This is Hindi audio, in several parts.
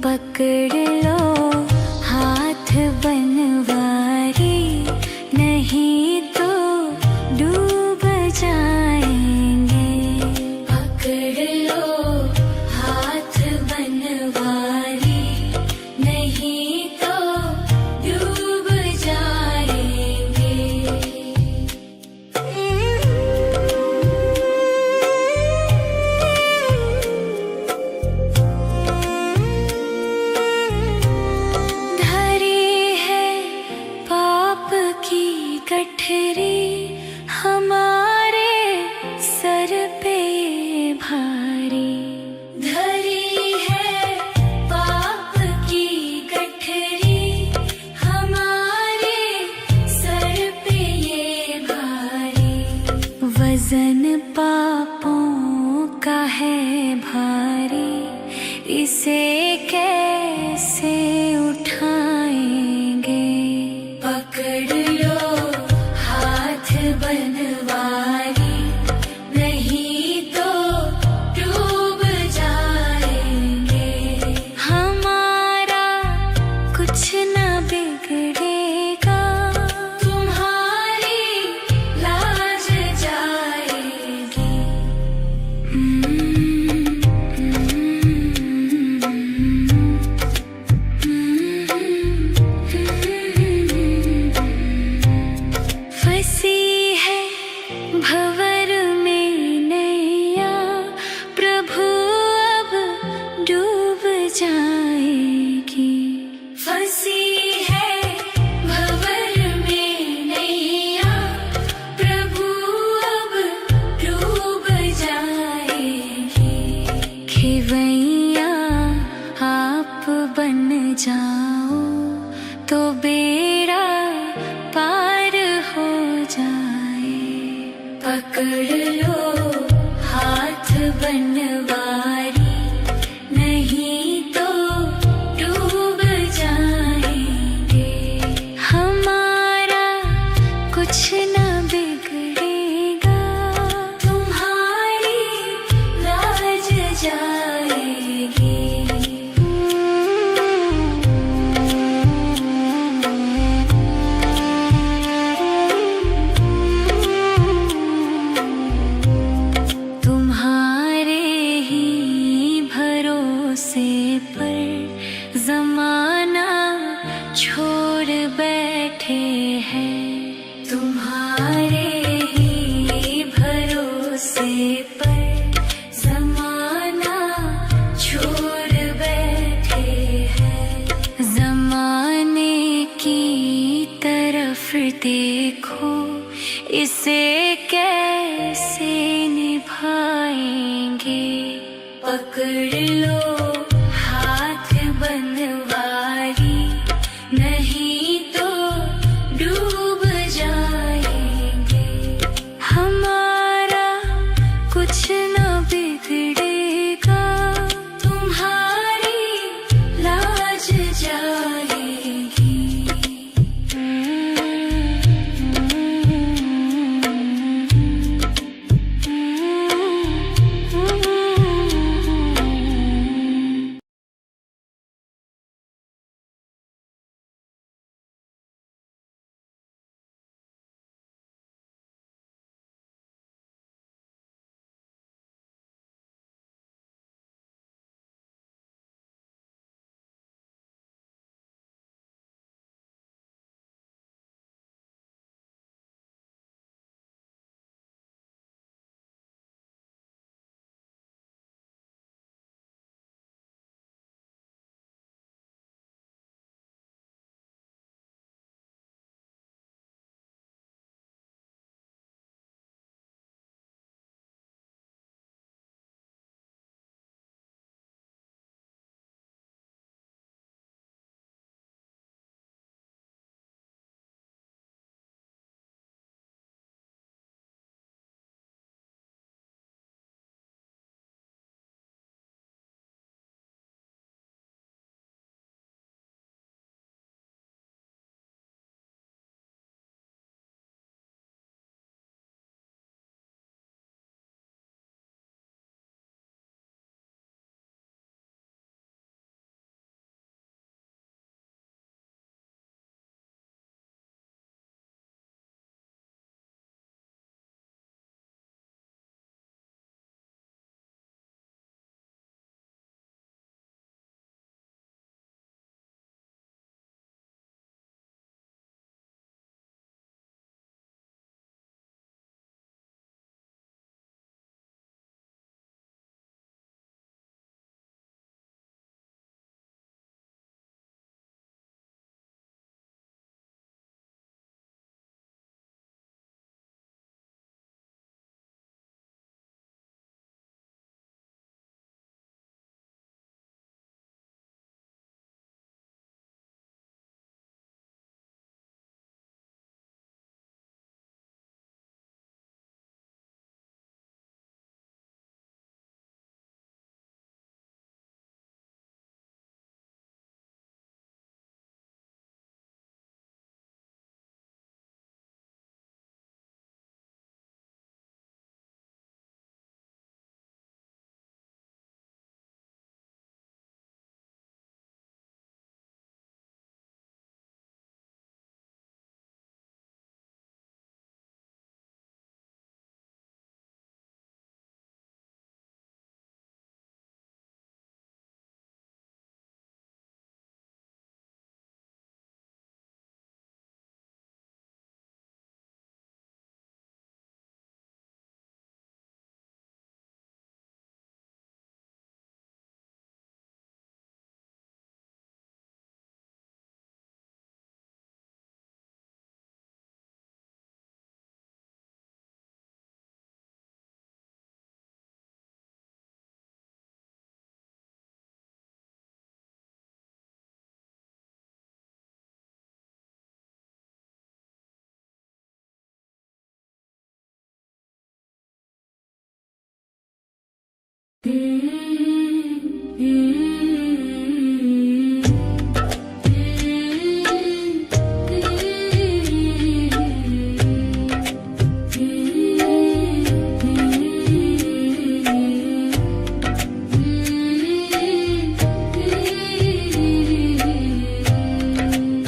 पकड़ लो हाथ बनवारी, नहीं तो डूब जाएंगे। पकड़ लो हाथ बनवारी, नहीं तो डूब जाएंगे। गठरी हमारे सर पे भारी, धरी है पाप की गठरी हमारे सर पे ये भारी। वजन पापों का है भारी, इसे कैसे उठाएंगे। पकड़ लो बनवारी, नहीं तो डूब जाएंगे। हमारा कुछ न बिगड़ेगा, तुम्हारी लाज जाएगी। फंसी भंवर में नैया, प्रभु अब डूब जाएगी। फंसी है भंवर में नैया, प्रभु अब डूब जाएगी। खेवैया आप बन जाओ तो बेड़ा पार हो जाए। पकड़ लो हाथ बनवारी, नहीं तो डूब जाएंगे। हमारा कुछ न बिगड़ेगा, तुम्हारी लाज जाएगी। पर जमाना छोड़ बैठे हैं, तुम्हारे ही भरोसे पर जमाना छोड़ बैठे हैं। जमाने की तरफ देखो, इसे कैसे निभाएंगे। पकड़ लो हाथ बनवारी, नहीं तो डूब जाएंगे। हमारा कुछ न बिगड़ेगा, तुम्हारी लाज जाएगी।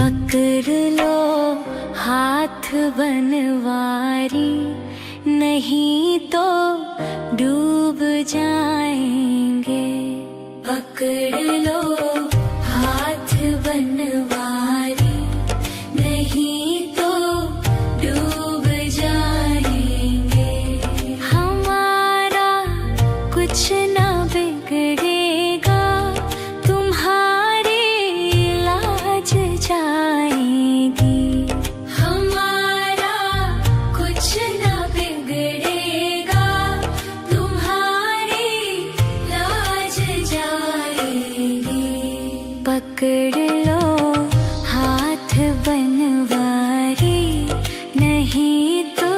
पकड़ लो हाथ बनवारी, नहीं तो डूब जाएंगे। पकड़ लो हाथ बनवारी, नहीं तो डूब जाएंगे। हमारा कुछ ना बिगड़ेगा, तुम्हारी लाज जाएगी। हमारा कुछ ना बिगड़ेगा, तुम्हारी लाज जाएगी। पकड़ लो हाथ बनवारी, नहीं तो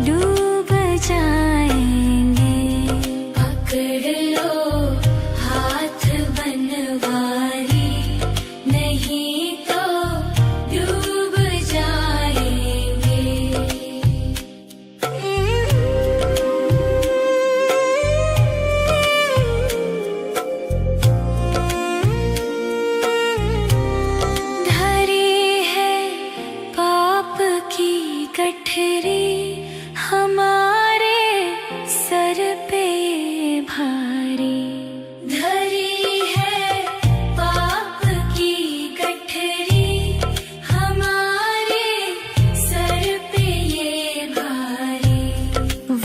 डूब जाएंगे। पकड़ लो हाथ बनवारी, नहीं तो डूब जाएंगे। धरी है पाप की गठरी, हमारे सर पे ये भारी। धरी है पाप की गठरी, हमारे सर पे ये भारी।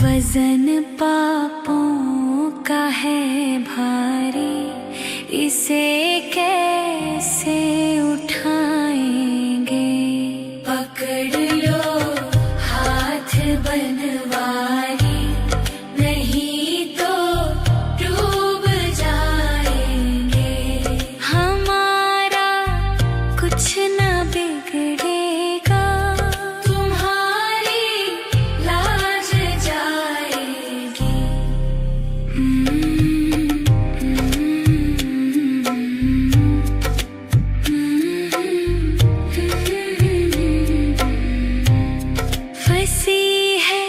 वजन पापों का है भारी, इसे कैसे उठाएंगे। पकड़ लो हाथ बनवारी, नहीं तो डूब जाएंगे। हमारा कुछ ना बिगड़ेगा, तुम्हारी लाज जाएगी। फंसी है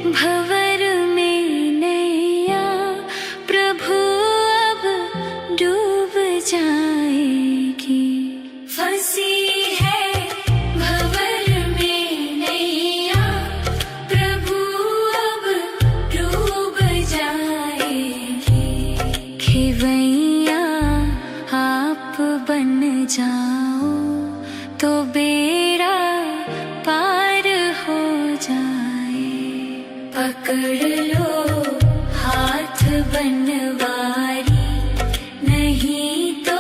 भंवर में नैया, प्रभु अब डूब जाएगी। फंसी है भंवर में नैया, प्रभु अब डूब जाएगी। खेवैया आप बन जाओ, तो बेड़ा पार हो जाए। पकड़ लो हाथ बनवारी, नहीं तो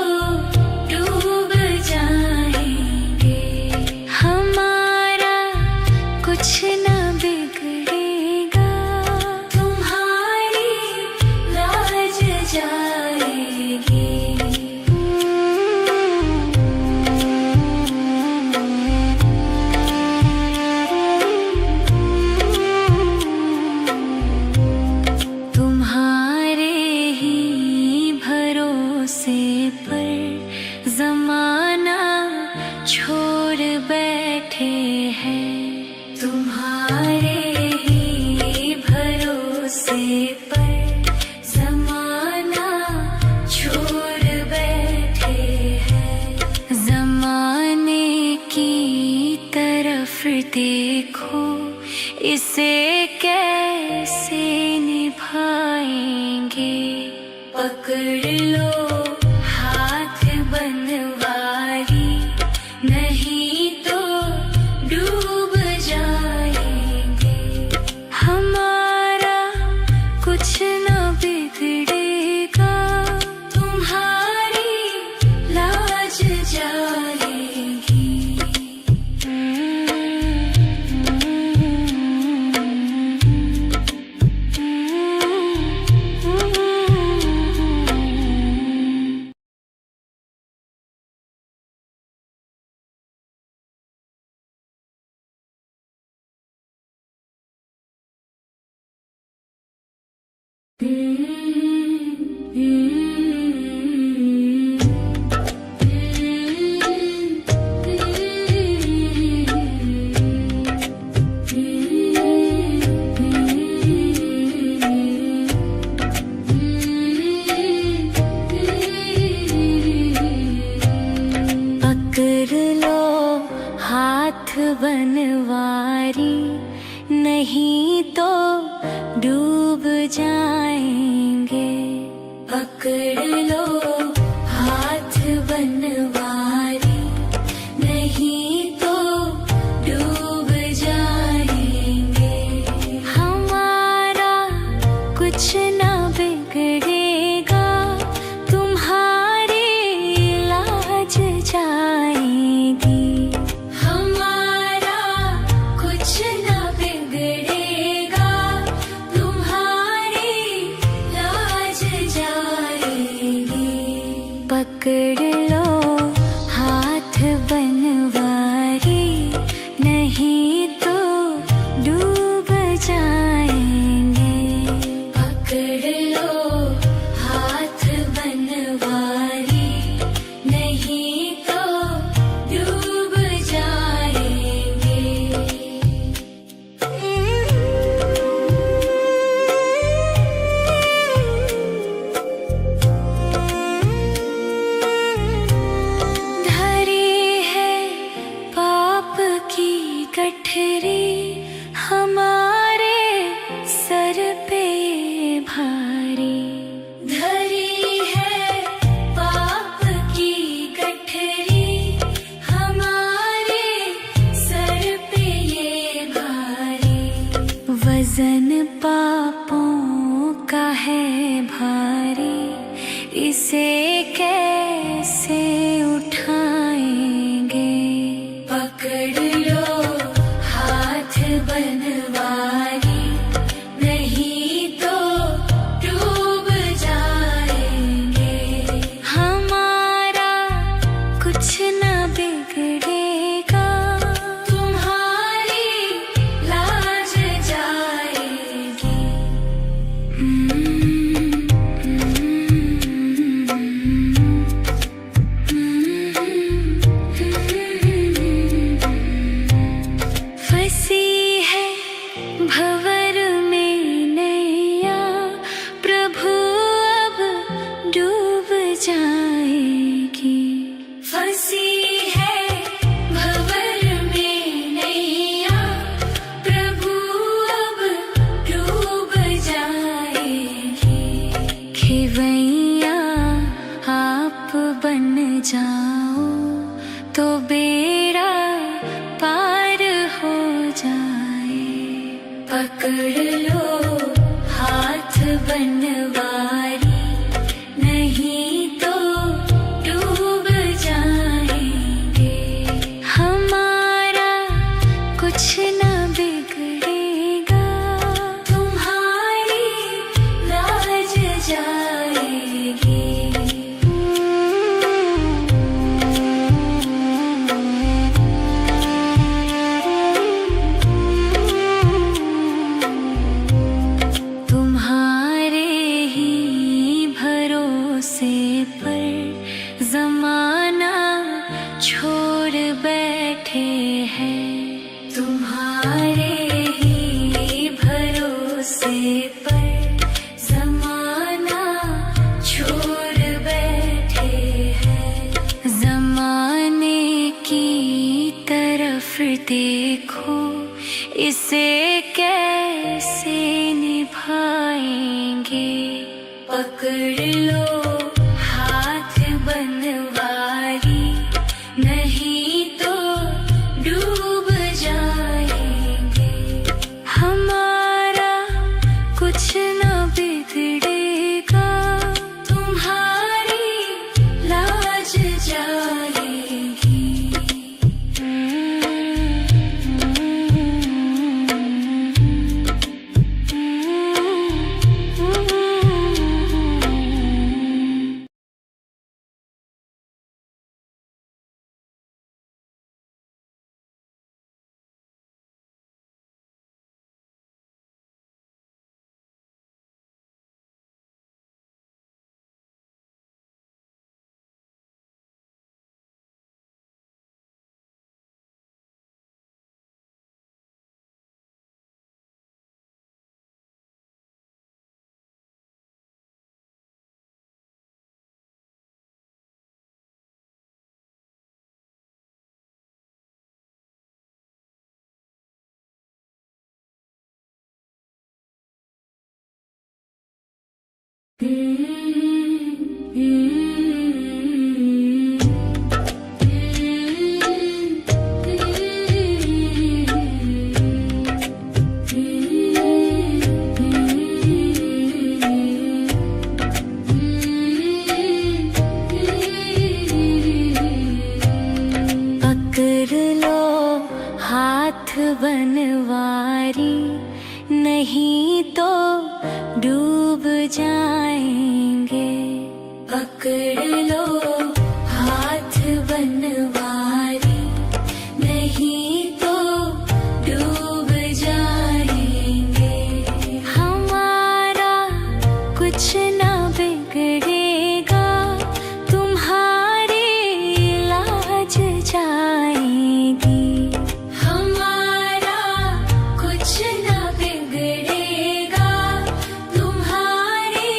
डूब जाएंगे। हमारा कुछ ना बिगड़ेगा, तुम्हारी लाज जाएगी। तुम्हारे ही भरोसे पर जमाना छोड़ बैठे हैं। तुम्हारे ही भरोसे पर जमाना छोड़ बैठे हैं। जमाने की तरफ देखो, इसे कैसे निभाएंगे। पकड़ लो हाथ बनवारी, नहीं तो डूब जाएंगे। हमारा कुछ ना बिगड़ेगा, तुम्हारी लाज जाएगी। हाथ बनवारी, नहीं तो डूब जाएंगे। पकड़ लो हाथ बनवारी, नहीं तो डूब जाएंगे। हमारा कुछ ना बिगड़ेगा, तुम्हारी लाज जाएगी। हमारा कुछ ना बिगड़ेगा, तुम्हारी लाज जाएगी। पकड़ लो हाथ बनवारी, नहीं तो डूब जाएंगे। पकड़ लो हाथ बनवारी, नहीं तो डूब जाएंगे। धरी है पाप की गठरी, हमारे सर पे ये भारी। धरी है पाप की गठरी, हमारे सर पे ये भारी। वजन पापों का है भारी, इसे कैसे उठाएंगे। पकड़ लो हाथ बनवारी, नहीं तो डूब जाएंगे। हमारा कुछ ना बिगड़ेगा, तुम्हारी लाज जाएगी। फंसी है भंवर में नैया, प्रभु अब डूब जाएगी। फंसी है भंवर में नैया, प्रभु अब डूब जाएगी। खेवैया आप बन जाओ, तो बेड़ा पार हो जाए। पकड़ लो हाथ बनवारी, नहीं तो डूब जाएंगे। हमारा कुछ ना बिगड़ेगा, तुम्हारी लाज जाएगी। तुम्हारे ही भरोसे पर जमाना छोड़ बैठे हैं। तुम्हारे ही भरोसे पर जमाना छोड़ बैठे हैं। जमाने की तरफ देखो, इसे कैसे निभाएंगे। पकड़ लो हाथ बनवारी, नहीं तो डूब जाएंगे। हमारा कुछ ना बिगड़ेगा, तुम्हारी लाज जाएगी। पकड़ लो हाथ बनवारी, नहीं तो डूब जाएंगे। पकड़ लो हाथ बनवारी, नहीं तो डूब जाएंगे। हमारा कुछ ना बिगड़ेगा, तुम्हारी लाज जाएगी। हमारा कुछ ना बिगड़ेगा, तुम्हारी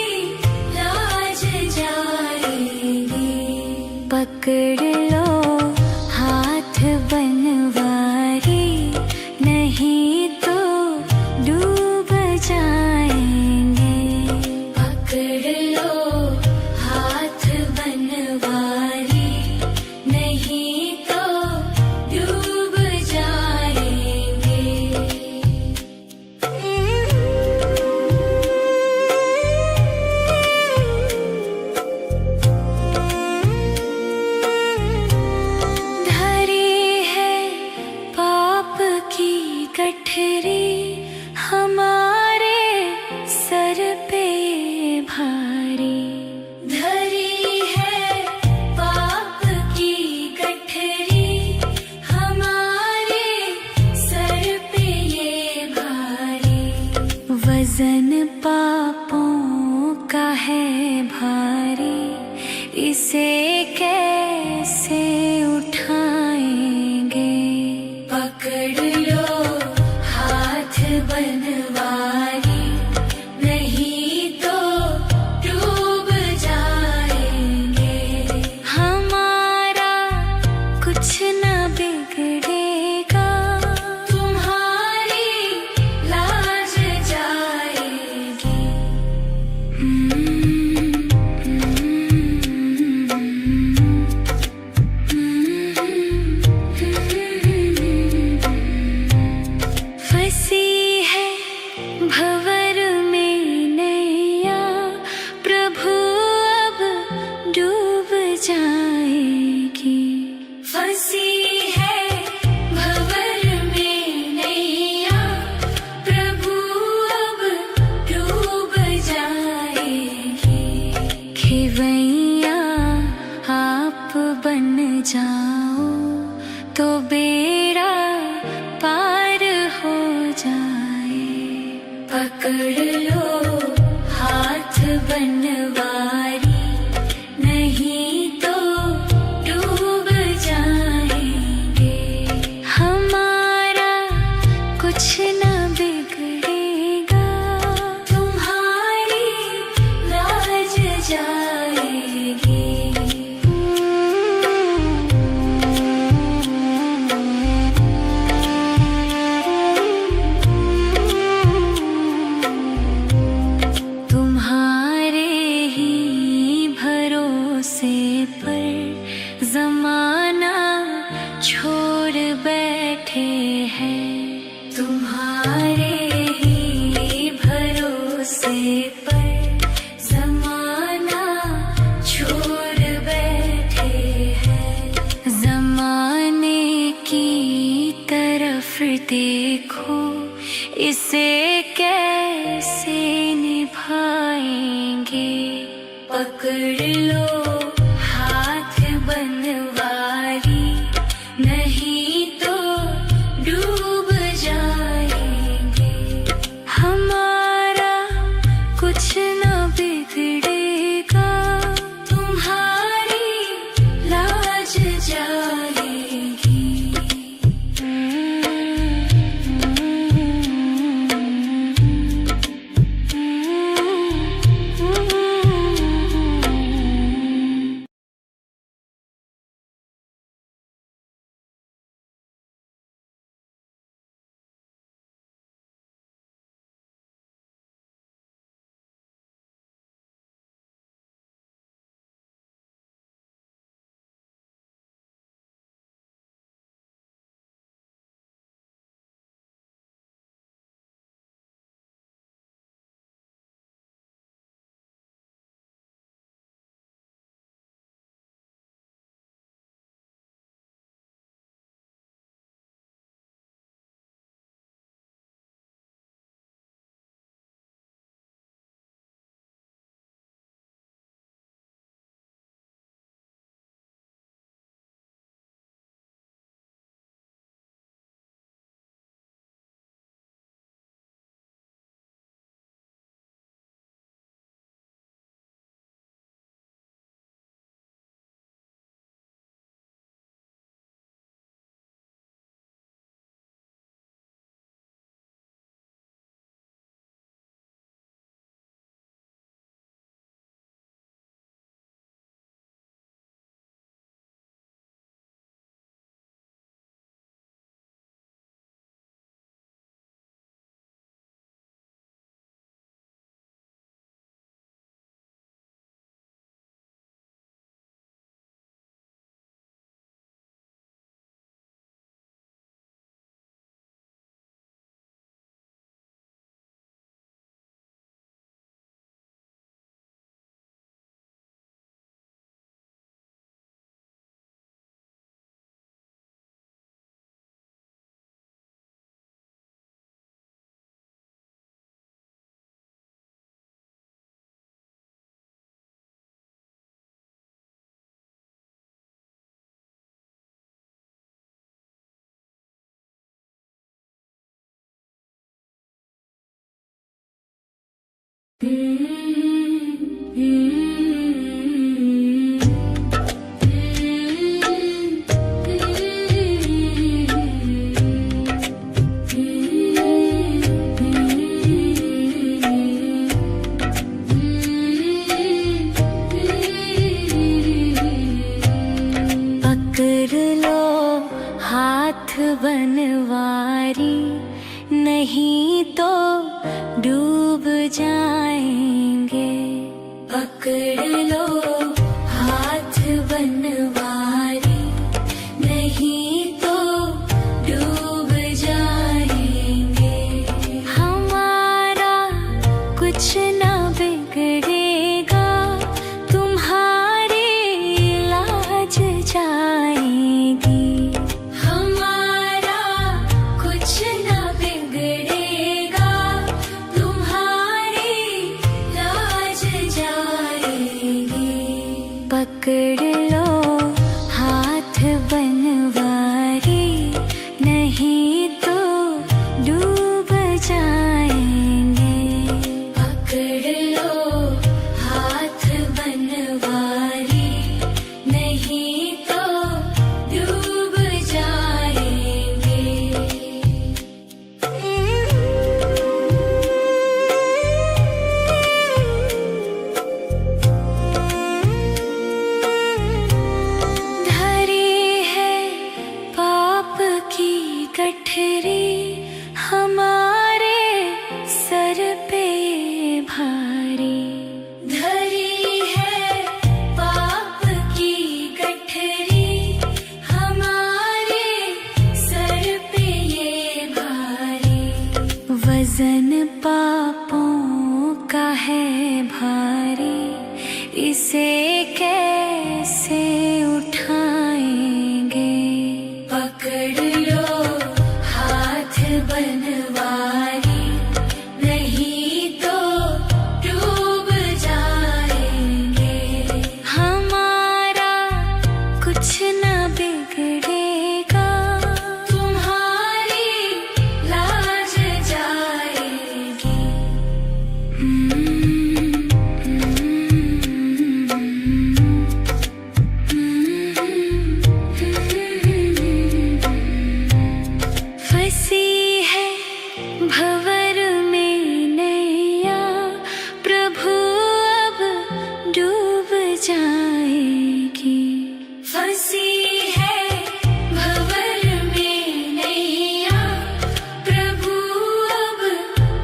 लाज जाएगी। पकड़ लो हाथ बनवारी, नहीं तो डूब जाएंगे। पकड़ लो हाथ बनवारी, नहीं तो डूब जाएंगे। धरी है पाप की गठरी, हमारे सर पे भारी। धरी है पाप की गठरी, हमारे सर पे ये भारी। वजन पापों का है भारी, इसे कैसे उठाएंगे। पकड़ लो हाथ बनवारी, नहीं तो डूब जाएंगे। हमारा कुछ ना बिगड़ेगा, तुम्हारी लाज जाएगी। फंसी है भंवर में नैया, प्रभु अब डूब जाएगी। फंसी है भंवर में नैया, प्रभु अब डूब जाएगी। खेवैया आप बन जाओ, तो बेड़ा पार हो जाए। पकड़ लो हाथ बनवारी, नहीं तो डूब जाएंगे। हमारा कुछ ना बिगड़ेगा, तुम्हारी लाज जाएगी। तुम्हारे ही भरोसे पर जमाना छोड़ बैठे हैं। तुम्हारे ही भरोसे पर जमाना छोड़ बैठे हैं। जमाने की तरफ देखो, इसे कैसे निभाएंगे। पकड़ लो हाथ बनवारी, नहीं तो डूब जाएंगे। हमारा कुछ ना बिगड़ेगा, तुम्हारी लाज जाएगी। बनवारी, नहीं तो डूब जाएंगे। पकड़ लो हाथ बनवारी, नहीं तो डूब जाएंगे। हमारा कुछ ना बिगड़ेगा, तुम्हारी लाज जाएगी। पकड़ लो हाथ बनवारी, नहीं तो डूब जाएंगे। पकड़ लो हाथ बनवारी, नहीं तो डूब जाएंगे। गठरी हमारे सर पे भारी, धरी है पाप की गठरी हमारे सर पे ये भारी। वजन पापों का है भारी, इसे कैसे उठाएंगे। पकड़ लो बनवारी, नहीं तो डूब जाएंगे। हमारा कुछ ना बिगड़ेगा, तुम्हारी लाज जाएगी। फंसी भंवर में नैया, प्रभु अब डूब जाएगी। फंसी है भंवर में नैया, प्रभु अब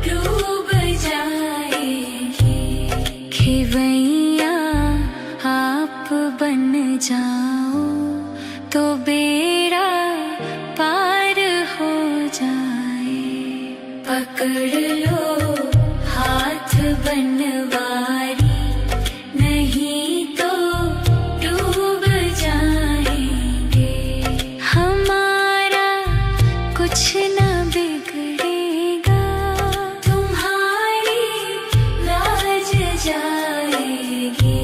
डूब जाएगी। खेवैया आप बन जाओ, तो बेड़ा पार हो जाए। पकड़ लो हाथ बनवारी, नहीं तो डूब जाएंगे। हमारा कुछ ना बिगड़ेगा, तुम्हारी लाज जाएगी।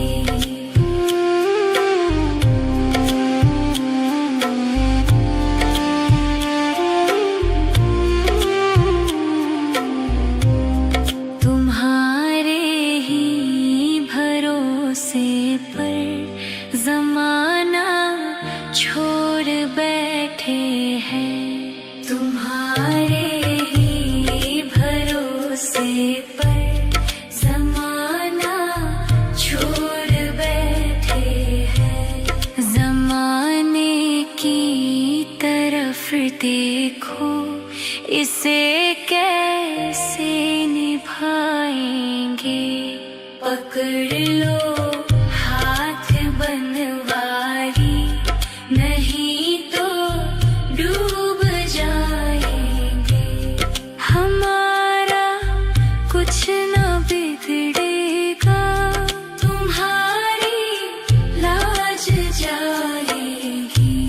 पर ज़माना छोड़ बैठे हैं, तुम्हारे ही भरोसे पर ज़माना छोड़ बैठे हैं। ज़माने की तरफ देखो, इसे कैसे निभाएंगे। पकड़ लो हाथ बनवारी, नहीं तो डूब जाएंगे। हमारा कुछ ना बिगड़ेगा, तुम्हारी लाज जाएगी।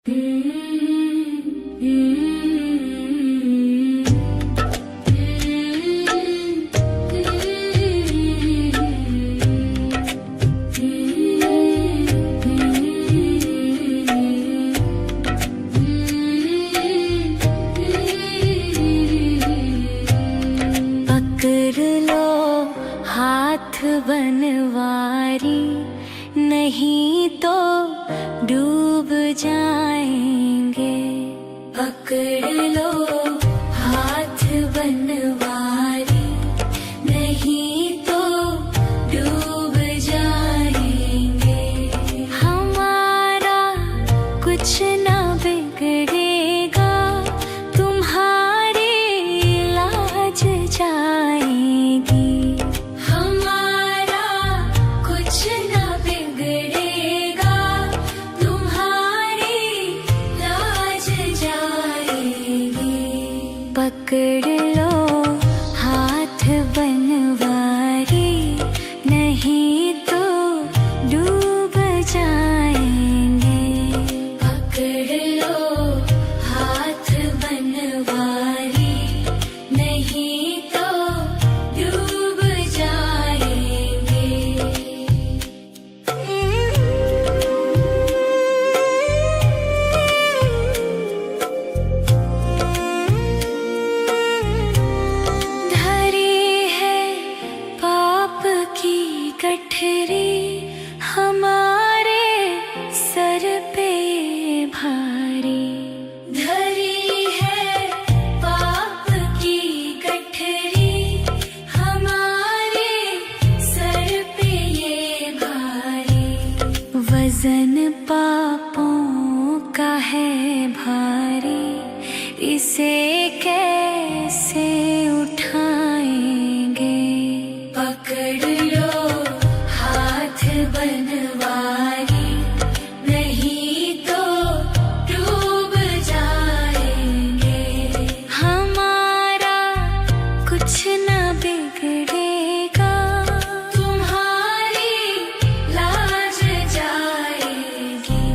पकड़ लो हाथ बनवारी, नहीं तो डूब जाएंगे। पकड़ लो हाथ बनवारी, नहीं तो डूब जाएंगे। हमारा कुछ ना बिगड़ेगा, तुम्हारी लाज जाएगी। हमारा कुछ ना बिगड़ेगा, तुम्हारी लाज जाएगी। पकड़ लो हाथ बनवारी, नहीं तो डूब जाएंगे। पकड़ लो हाथ बनवारी, नहीं तो डूब जाएंगे। धरी है पाप की गठरी, हमारे सर पे भारी। धरी है पाप की गठरी, हमारे सर पे ये भारी। वजन पापों का है भारी, इसे कैसे उठाएंगे। पकड़ लो हाथ बनवारी, नहीं तो डूब जाएंगे। हमारा कुछ ना बिगड़ेगा, तुम्हारी लाज जाएगी।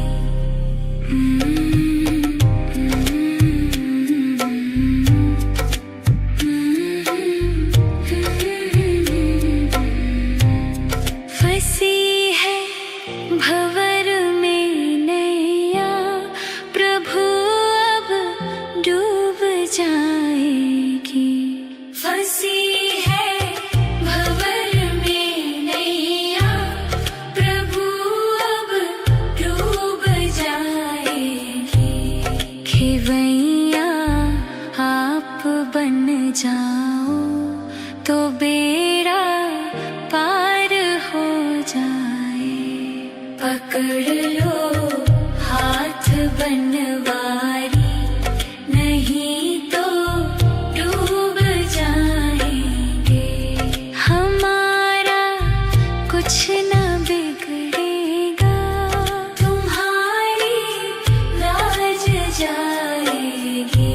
फंसी है भंवर में नैया, प्रभु अब डूब जाएगी। फंसी है भंवर में नैया, प्रभु अब डूब जाएगी। खेवैया आप बन जाओ, तो बेड़ा पार हो जाए। पकड़ लो हाथ बनवारी, नहीं तो डूब जाएंगे। हमारा कुछ ना बिगड़ेगा, तुम्हारी लाज जाएगी।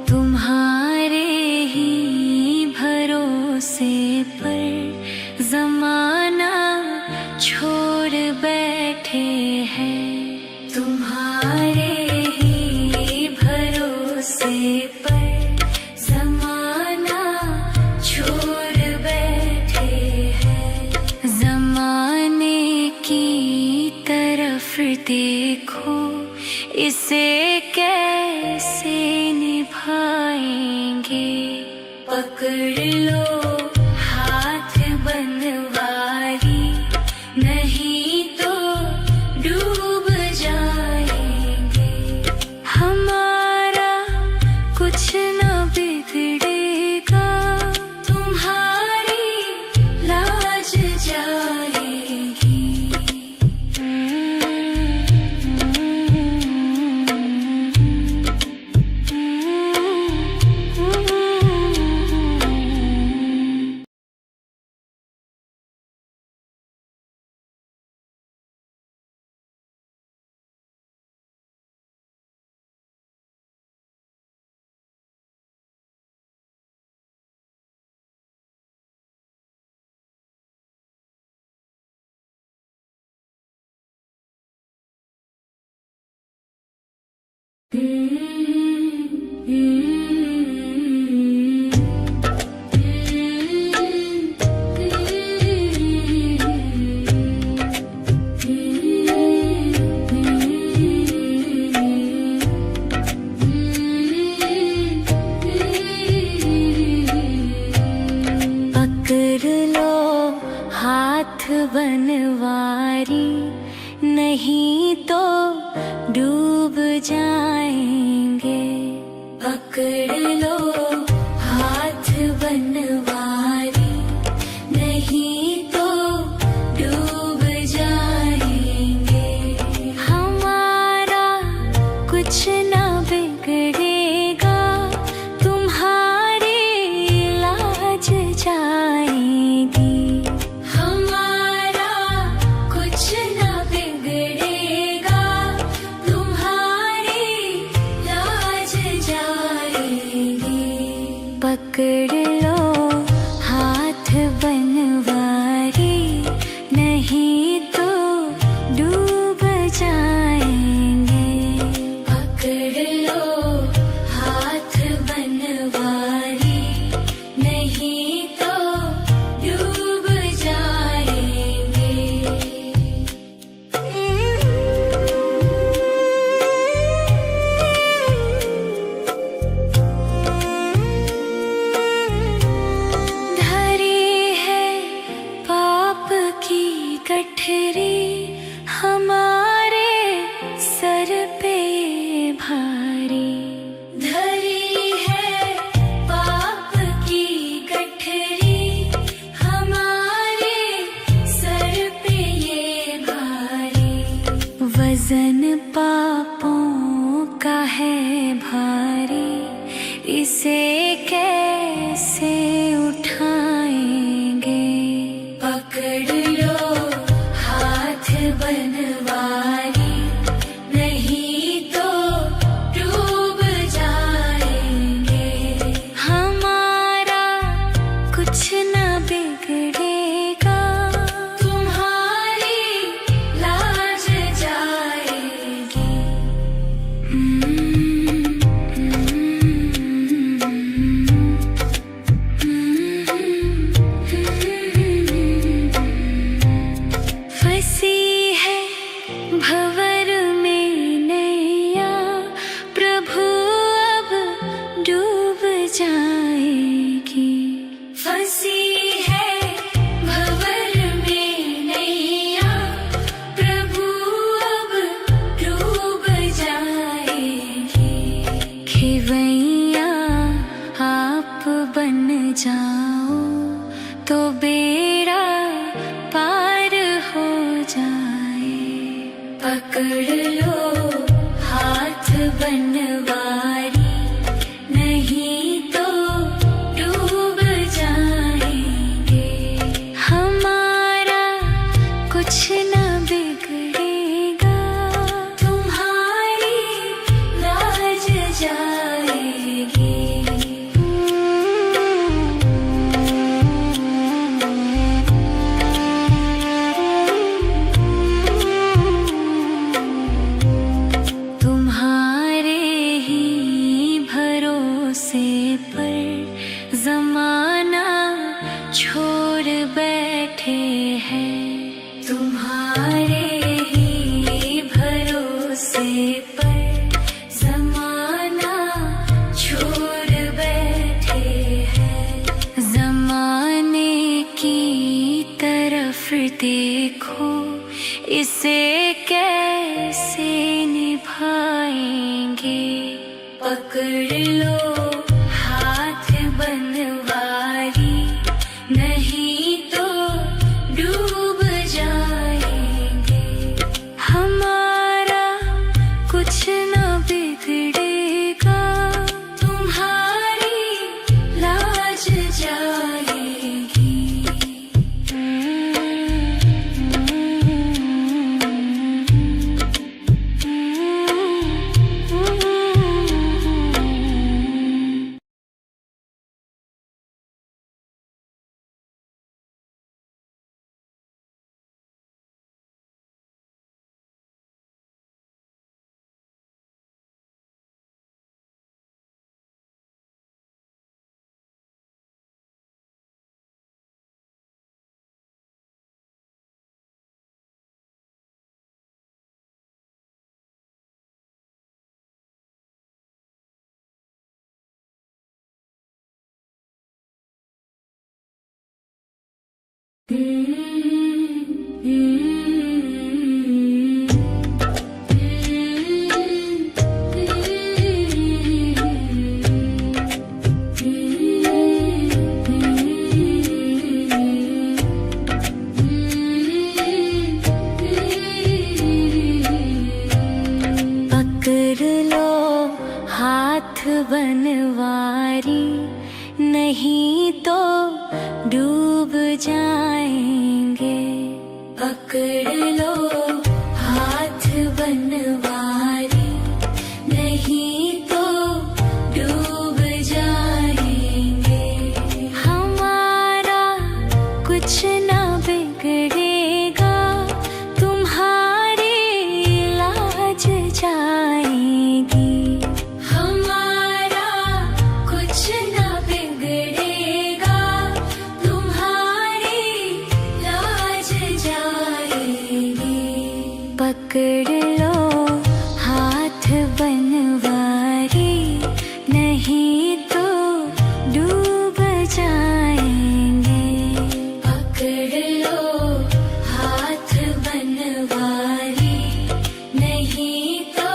तुम्हारे ही भरोसे पर जमाना छोड़ बैठे हैं। तुम्हारे ही भरोसे पर जमाना छोड़ बैठे हैं। जमाने की तरफ देखो, इसे कैसे निभाएंगे। पकड़ लो हाथ बनवारी, नहीं तो डूब जाएंगे। हमारा कुछ ना बिगड़ेगा, तुम्हारी लाज जाएगी। पकड़ लो हाथ बनवारी, नहीं तो डूब जाएंगे। पकड़ लो हाथ बनवारी, नहीं तो डूब जाएंगे। हमारा कुछ ना बिगड़ेगा, तुम्हारी लाज जाएगी। हमारा कुछ ना बिगड़ेगा, तुम्हारी लाज जाएगी। पकड़ लो हाथ बनवारी, नहीं तो डूब जाएंगे। पकड़ लो हाथ बनवारी, नहीं तो डूब जाएंगे। धरी है पाप की गठरी, हमारे सर पे भारी। धरी है पाप की गठरी, हमारे सर पे ये भारी। वजन पापों का है भारी, इसे कैसे उठाएंगे। पकड़ लो हाथ बनवारी, नहीं तो डूब जाएंगे। हमारा कुछ ना बिगड़ेगा, तुम्हारी लाज जाएगी। फंसी है भंवर में नैया, प्रभु अब डूब जाएगी। फंसी है भंवर में नैया, प्रभु अब डूब जाएगी। खेवैया आप बन जाओ, तो बेड़ा पार हो जाए। पकड़ लो हाथ बनवारी, नहीं तो डूब जाएंगे। हमारा कुछ ना बिगड़ेगा, तुम्हारी लाज जाएगी। तुम्हारे ही भरोसे पर जमाना छोड़ बैठे हैं। तुम्हारे ही भरोसे पर जमाना छोड़ बैठे हैं। जमाने की तरफ देखो, इसे कैसे निभाएंगे। पकड़ लो हाथ बनवारी, नहीं तो डूब जाएंगे। हमारा कुछ ना बिगड़ेगा, तुम्हारी लाज जाएगी। पकड़ लो हाथ बनवारी, नहीं तो डूब जाएंगे। पकड़ लो हाथ बनवारी, नहीं तो डूब जाएंगे। हमारा कुछ ना बिगड़ेगा, तुम्हारी लाज जाएगी। हमारा कुछ ना बिगड़ेगा, तुम्हारी लाज जाएगी। पकड़ लो हाथ बनवारी, नहीं तो डूब जाएंगे। पकड़ लो हाथ बनवारी, नहीं तो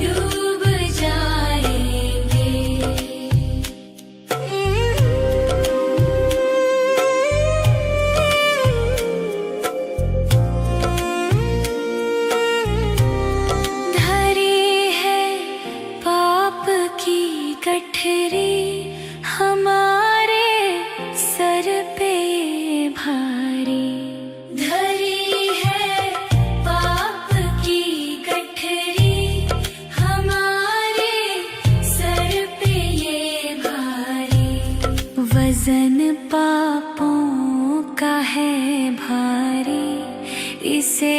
डूब जाएंगे। धरी है पाप की गठरी, हमारे सर पे भारी। धरी है पाप की गठरी, हमारे सर पे ये भारी। वजन पापों का है भारी, इसे